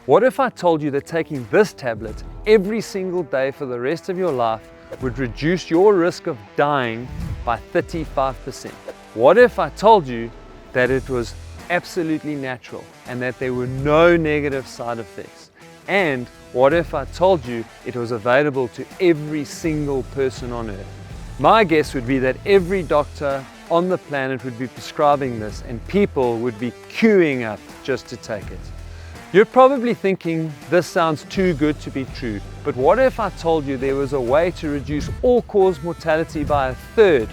What if I told you that taking this tablet every single day for the rest of your life would reduce your risk of dying by 35%? What if I told you that it was absolutely natural and that there were no negative side effects? And what if I told you it was available to every single person on earth? My guess would be that every doctor on the planet would be prescribing this and people would be queuing up just to take it. You're probably thinking this sounds too good to be true, but what if I told you there was a way to reduce all-cause mortality by 1/3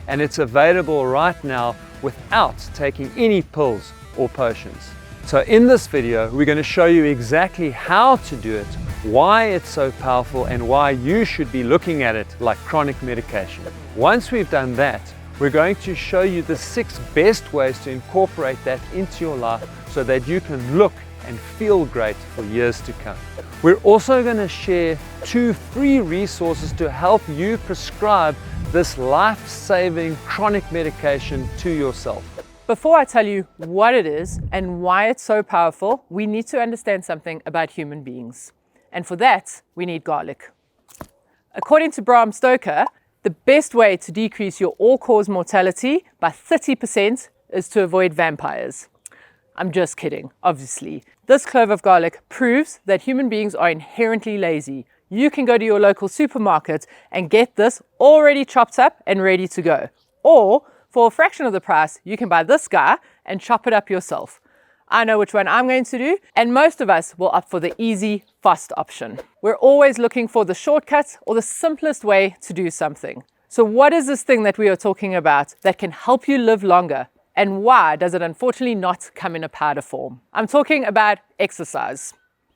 and it's available right now without taking any pills or potions? So in this video, we're going to show you exactly how to do it, why it's so powerful, and why you should be looking at it like chronic medication. Once we've done that, we're going to show you the 6 best ways to incorporate that into your life so that you can look and feel great for years to come. We're also going to share 2 free resources to help you prescribe this life-saving chronic medication to yourself. Before I tell you what it is and why it's so powerful, we need to understand something about human beings. And for that, we need garlic. According to Bram Stoker, the best way to decrease your all-cause mortality by 30% is to avoid vampires. I'm just kidding, obviously. This clove of garlic proves that human beings are inherently lazy. You can go to your local supermarket and get this already chopped up and ready to go. Or, for a fraction of the price, you can buy this guy and chop it up yourself. I know which one I'm going to do, and most of us will opt for the easy, fast option. We're always looking for the shortcut or the simplest way to do something. So what is this thing that we are talking about that can help you live longer? And why does it unfortunately not come in a powder form? I'm talking about exercise.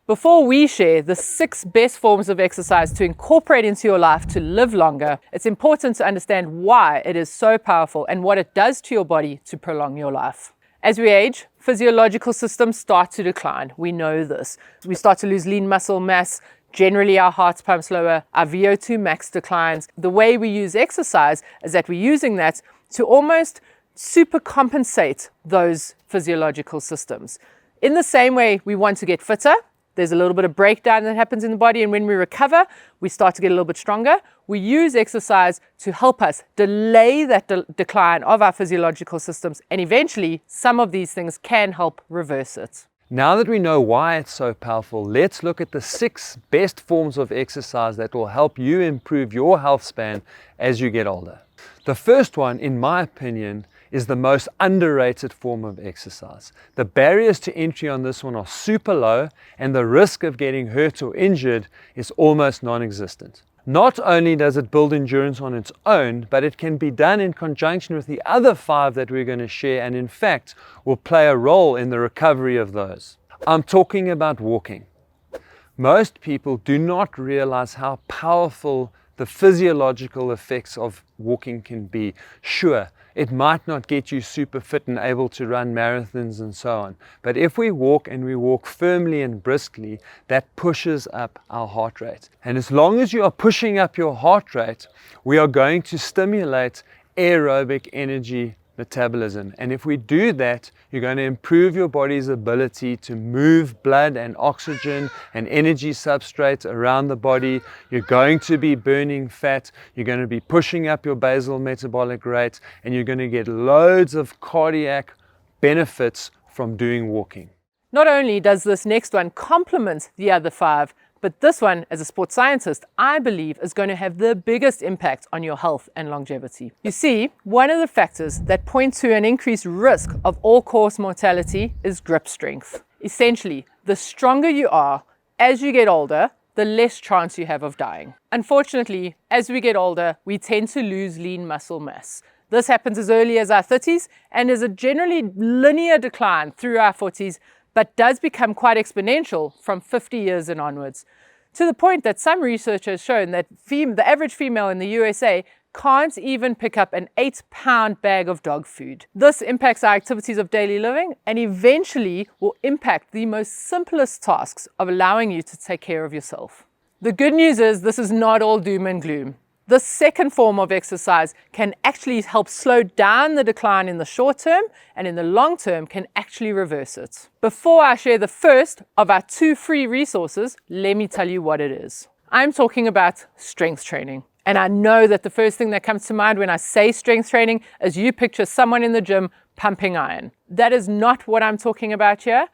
Before we share the 6 best forms of exercise to incorporate into your life to live longer, it's important to understand why it is so powerful and what it does to your body to prolong your life. As we age, physiological systems start to decline. We know this. We start to lose lean muscle mass. Generally, our hearts pump slower, our VO2 max declines. The way we use exercise is that we're using that to almost super compensate those physiological systems. In the same way we want to get fitter, there's a little bit of breakdown that happens in the body, and when we recover, we start to get a little bit stronger. We use exercise to help us delay that decline of our physiological systems, and eventually some of these things can help reverse it. Now that we know why it's so powerful, let's look at the 6 best forms of exercise that will help you improve your health span as you get older. The first one, in my opinion, is the most underrated form of exercise. The barriers to entry on this one are super low, and the risk of getting hurt or injured is almost non-existent. Not only does it build endurance on its own, but it can be done in conjunction with the other 5 that we're going to share, and in fact will play a role in the recovery of those. I'm talking about walking. Most people do not realize how powerful the physiological effects of walking can be. Sure, it might not get you super fit and able to run marathons and so on, but if we walk and we walk firmly and briskly, that pushes up our heart rate. And as long as you are pushing up your heart rate, we are going to stimulate aerobic energy metabolism. And if we do that, you're going to improve your body's ability to move blood and oxygen and energy substrates around the body. You're going to be burning fat. You're going to be pushing up your basal metabolic rate, and you're going to get loads of cardiac benefits from doing walking. Not only does this next one complement the other 5, but this one, as a sports scientist, I believe is going to have the biggest impact on your health and longevity. You see, one of the factors that point to an increased risk of all-cause mortality is grip strength. Essentially, the stronger you are as you get older, the less chance you have of dying. Unfortunately, as we get older, we tend to lose lean muscle mass. This happens as early as our 30s and is a generally linear decline through our 40s, but does become quite exponential from 50 years and onwards, to the point that some research has shown that the average female in the USA can't even pick up an 8-pound bag of dog food. This impacts our activities of daily living and eventually will impact the most simplest tasks of allowing you to take care of yourself. The good news is this is not all doom and gloom. The second form of exercise can actually help slow down the decline in the short term, and in the long term can actually reverse it. Before I share the first of our 2 free resources, let me tell you what it is. I'm talking about strength training. And I know that the first thing that comes to mind when I say strength training is you picture someone in the gym pumping iron. That is not what I'm talking about here.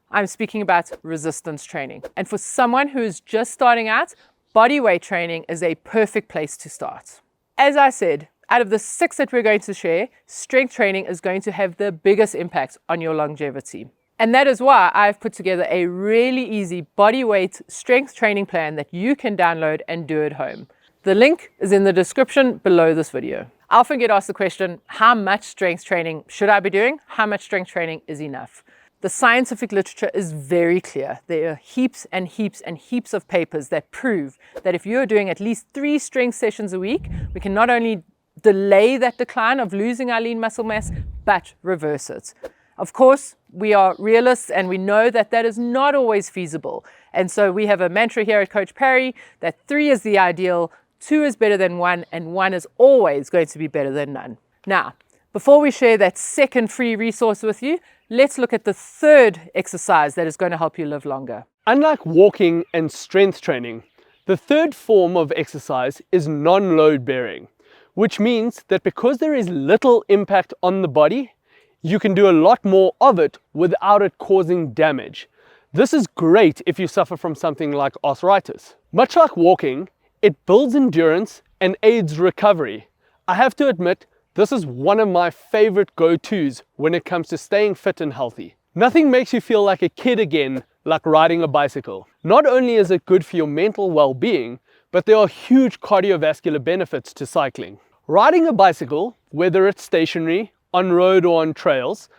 I'm speaking about resistance training. And for someone who is just starting out, body weight training is a perfect place to start. As I said, out of the 6 that we're going to share, strength training is going to have the biggest impact on your longevity. And that is why I've put together a really easy body weight strength training plan that you can download and do at home. The link is in the description below this video. I often get asked the question, how much strength training should I be doing? How much strength training is enough? The scientific literature is very clear. There are heaps and heaps and heaps of papers that prove that if you're doing at least 3 strength sessions a week, we can not only delay that decline of losing our lean muscle mass, but reverse it. Of course, we are realists and we know that that is not always feasible. And so we have a mantra here at Coach Parry that 3 is the ideal, 2 is better than 1, and 1 is always going to be better than none. Now, before we share that second free resource with you, let's look at the third exercise that is going to help you live longer. Unlike walking and strength training, the third form of exercise is non-load bearing, which means that because there is little impact on the body, you can do a lot more of it without it causing damage. This is great if you suffer from something like arthritis. Much like walking, it builds endurance and aids recovery. I have to admit, this is one of my favorite go-tos when it comes to staying fit and healthy. Nothing makes you feel like a kid again like riding a bicycle. Not only is it good for your mental well-being, but there are huge cardiovascular benefits to cycling. Riding a bicycle, whether it's stationary, on road or on trails,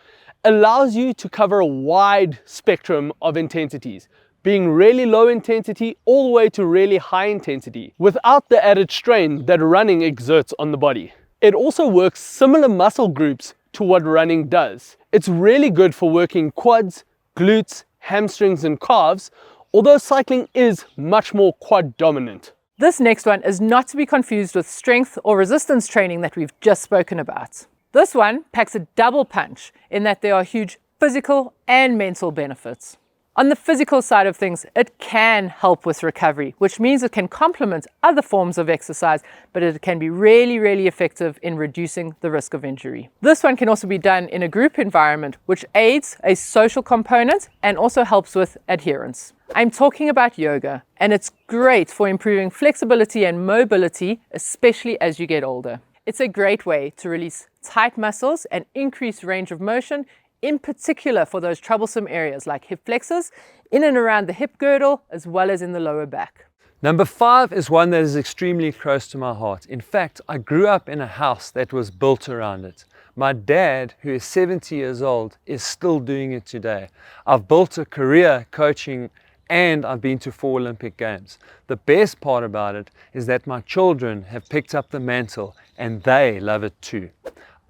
allows you to cover a wide spectrum of intensities, being really low intensity all the way to really high intensity, without the added strain that running exerts on the body. It also works similar muscle groups to what running does. It's really good for working quads, glutes, hamstrings and calves, although cycling is much more quad dominant. This next one is not to be confused with strength or resistance training that we've just spoken about. This one packs a double punch in that there are huge physical and mental benefits. On the physical side of things, it can help with recovery, which means it can complement other forms of exercise, but it can be really, really effective in reducing the risk of injury. This one can also be done in a group environment, which aids a social component and also helps with adherence. I'm talking about yoga, and it's great for improving flexibility and mobility, especially as you get older. It's a great way to release tight muscles and increase range of motion, in particular for those troublesome areas like hip flexors, in and around the hip girdle, as well as in the lower back. Number 5 is one that is extremely close to my heart. In fact, I grew up in a house that was built around it. My dad, who is 70 years old, is still doing it today. I've built a career coaching and I've been to 4 Olympic Games. The best part about it is that my children have picked up the mantle and they love it too.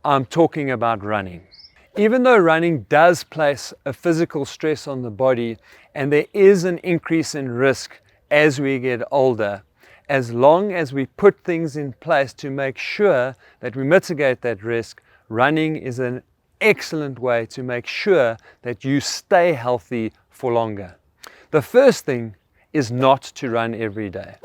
I'm talking about running. Even though running does place a physical stress on the body and there is an increase in risk as we get older, as long as we put things in place to make sure that we mitigate that risk, running is an excellent way to make sure that you stay healthy for longer. The first thing is not to run every day.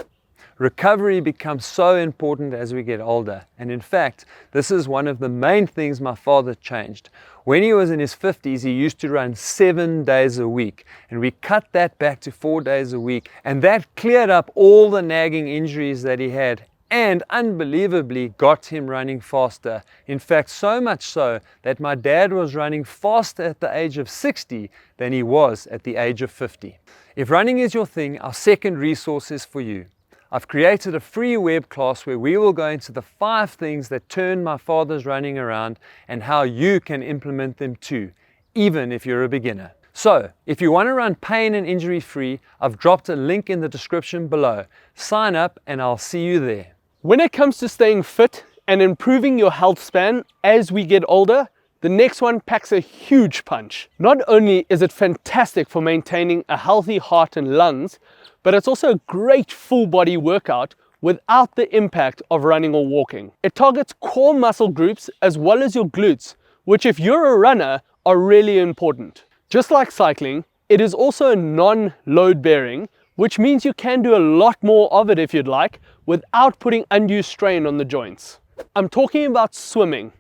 Recovery becomes so important as we get older, and in fact, this is one of the main things my father changed. When he was in his 50s, he used to run 7 days a week, and we cut that back to 4 days a week, and that cleared up all the nagging injuries that he had, and unbelievably got him running faster. In fact, so much so that my dad was running faster at the age of 60 than he was at the age of 50. If running is your thing, our second resource is for you. I've created a free web class where we will go into the 5 things that turned my father's running around and how you can implement them too, even if you're a beginner. So, if you want to run pain and injury free, I've dropped a link in the description below. Sign up and I'll see you there. When it comes to staying fit and improving your health span as we get older, the next one packs a huge punch. Not only is it fantastic for maintaining a healthy heart and lungs, but it's also a great full body workout without the impact of running or walking. It targets core muscle groups as well as your glutes, which if you're a runner are really important. Just like cycling, it is also non-load bearing, which means you can do a lot more of it if you'd like, without putting undue strain on the joints. I'm talking about swimming.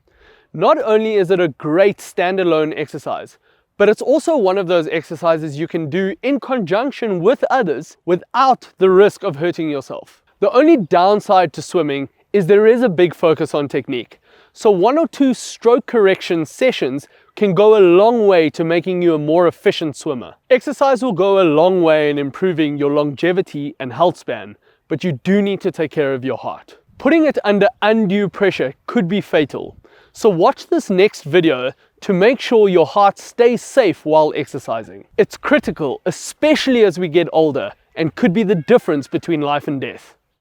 Not only is it a great standalone exercise, but it's also one of those exercises you can do in conjunction with others without the risk of hurting yourself. The only downside to swimming is there is a big focus on technique. So 1 or 2 stroke correction sessions can go a long way to making you a more efficient swimmer. Exercise will go a long way in improving your longevity and health span, but you do need to take care of your heart. Putting it under undue pressure could be fatal. So watch this next video to make sure your heart stays safe while exercising. It's critical, especially as we get older, and could be the difference between life and death.